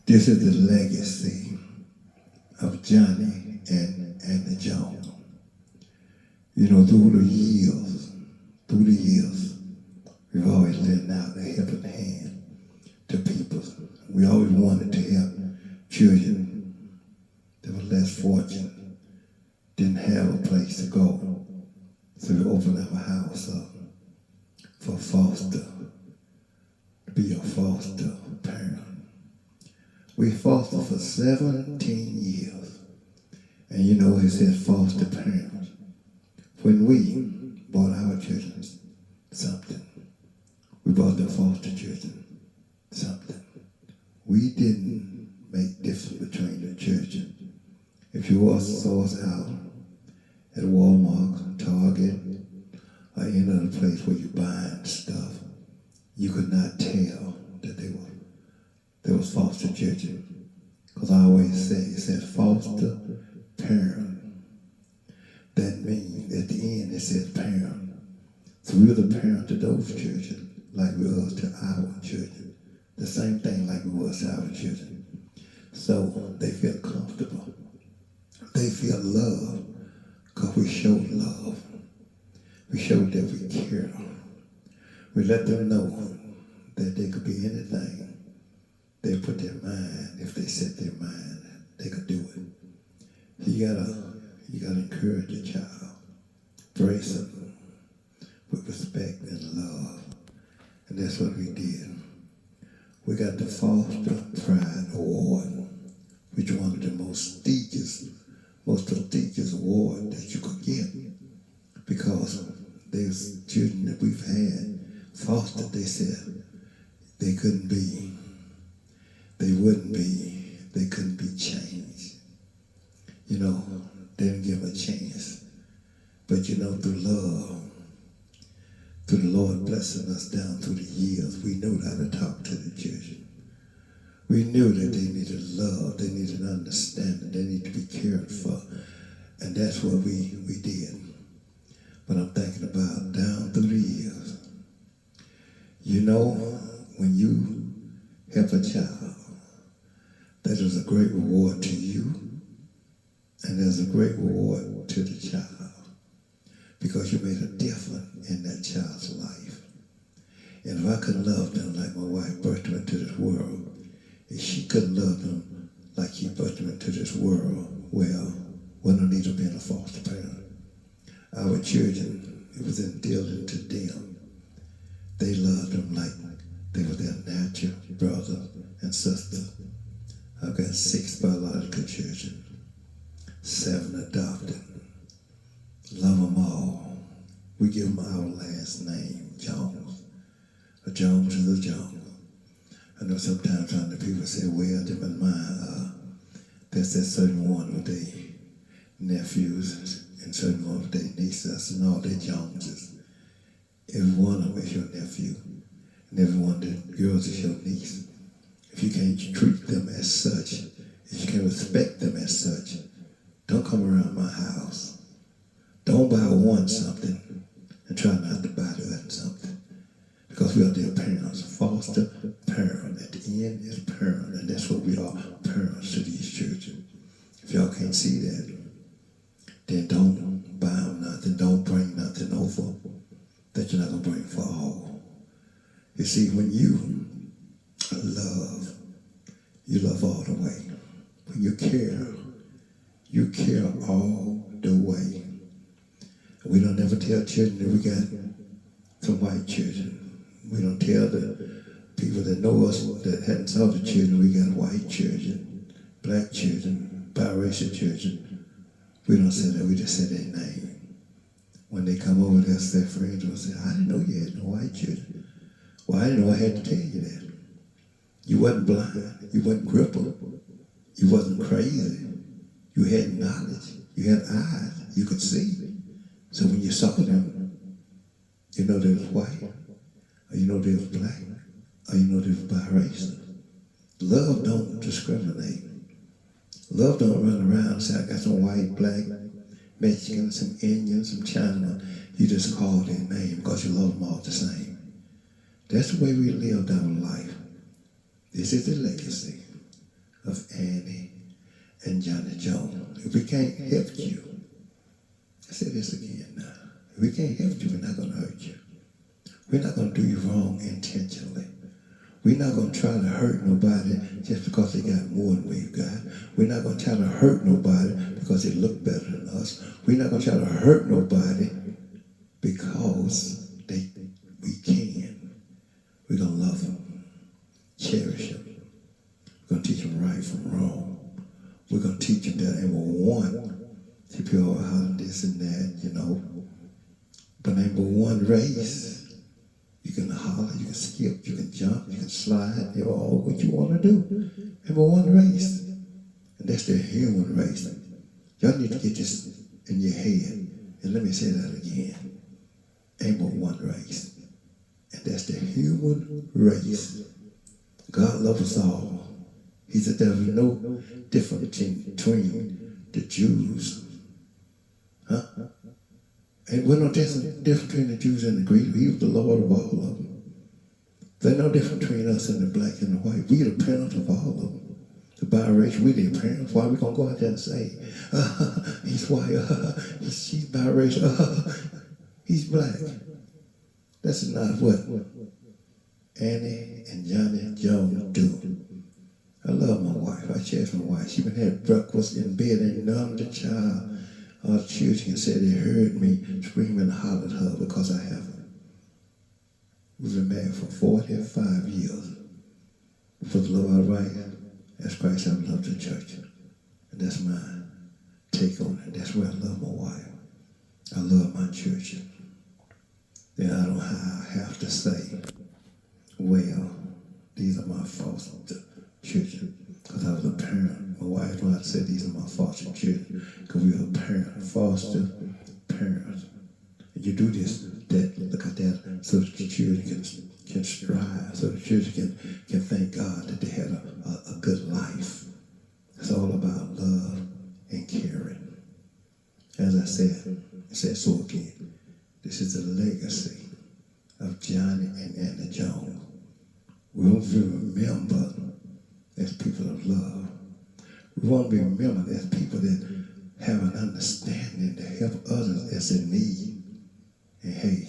This is the legacy of Johnnie and the Jones. You know, through the years, we've always lent out a helping hand to people. We always wanted to help children that were less fortunate, didn't have a place to go. So we opened up a house up for foster, to be a foster parent. We fostered for 17 years. And you know, it says foster parents. When we bought our children something, we bought the foster children something. We didn't make difference between the children. If you saw us out at Walmart, Target, or any other place where you buying stuff, you could not tell that they was foster children. Because I always say, it says foster parent. That means at the end it says parent. So we're the parent to those children like we was to our children. The same thing like we was to our children. So they feel comfortable. They feel love because we showed love. We showed that we care. We let them know that they could be anything. They put their mind, if they set their mind, they could do it. You gotta encourage a child, brace them with respect and love. And that's what we did. We got the Foster Pride Award, which is one of the most prestigious award that you could get, because there's children that we've had fostered, they said they couldn't be changed. You know, they didn't give them a chance. But you know, through love, through the Lord blessing us down through the years, we knew how to talk to the children. We knew that they needed love, they needed understanding, they needed to be cared for. And that's what we did. But I'm thinking about down through the years. You know, when you help a child, that is a great reward to you, and there's a great reward to the child, because you made a difference in that child's life. And if I couldn't love them like my wife birthed them into this world, if she couldn't love them like he birthed them into this world, well, we don't need to be a foster parent. Our children, it was instilled into them. They loved them like they were their natural brother and sister. I've got 6 biological children, 7 adopted. Love them all. We give them our last name, Jones. A Jones is a Jones. I know sometimes the people say, well, them and mine, there's that certain one with their nephews and certain one with their nieces and all their Joneses. Every one of them is your nephew, and every one of the girls is your niece. If you can't treat them as such, if you can't respect them as such, don't come around my house. Don't buy one something and try not to buy the other something. Because we are their parents, foster parent. At the end is parent, and that's what we are, parents to these children. If y'all can't see that, then don't buy them nothing, don't bring nothing over that you're not going to bring for all. You see, when you love all the way. When you care all the way. We don't ever tell children that we got some white children. We don't tell the people that know us that hadn't saw the children, we got white children, black children, biracial children. We don't say that, we just say their name. When they come over there, their friends will say, I didn't know you had no white children. Well, I didn't know I had to tell you that. You wasn't blind, you wasn't crippled, you wasn't crazy. You had knowledge, you had eyes, you could see. So when you saw them, you know they was white, or you know they was black, or you know they was biracial. Love don't discriminate. Love don't run around and say, I got some white, black, Mexican, some Indian, some Chinaman. You just call their name because you love them all the same. That's the way we lived our life. This is the legacy. of Annie and Johnnie Jones. If we can't help you, I say this again now. If we can't help you, we're not going to hurt you. We're not going to do you wrong intentionally. We're not going to try to hurt nobody just because they got more than we've got. We're not going to try to hurt nobody because they look better than us. We're not going to try to hurt nobody because we can. We're going to love them, cherish them. We're going to teach them right from wrong. We're going to teach them that they will want to be all out this and that, you know. But ain't but one race. You can holler, you can skip, you can jump, you can slide, you know, all what you want to do. Ain't but one race. And that's the human race. Y'all need to get this in your head. And let me say that again. Ain't but one race. And that's the human race. God loves us all. He said there was no difference between the Jews. Huh? And we're no different between the Jews and the Greeks. He was the Lord of all of them. There's no difference between us and the black and the white. We the parents of all of them. The biracial, we the parents. Why are we going to go out there and say, he's white, she's biracial, he's black? That's not what Annie and Johnnie Jones do. I love my wife. I cherish my wife. She been had breakfast in bed and none of the child. Our children said they heard me scream and holler at her because I haven't. We've been married for 45 years. For the love I write, as Christ I love the church. And that's my take on it. That's where I love my wife. I love my church. Then I don't have to say, well, these are my foster children. Because I was a parent. My wife wanted to say these are my foster children. Because we were a parent, foster parents. And you do this, that, look at that, so that the children can strive, so the children can thank God that they had a good life. It's all about love and caring. As I said so again, this is the legacy of Johnnie and Annie Jones. We want to remember as people of love. We want to be remembered as people that have an understanding to help others as in need. And hey,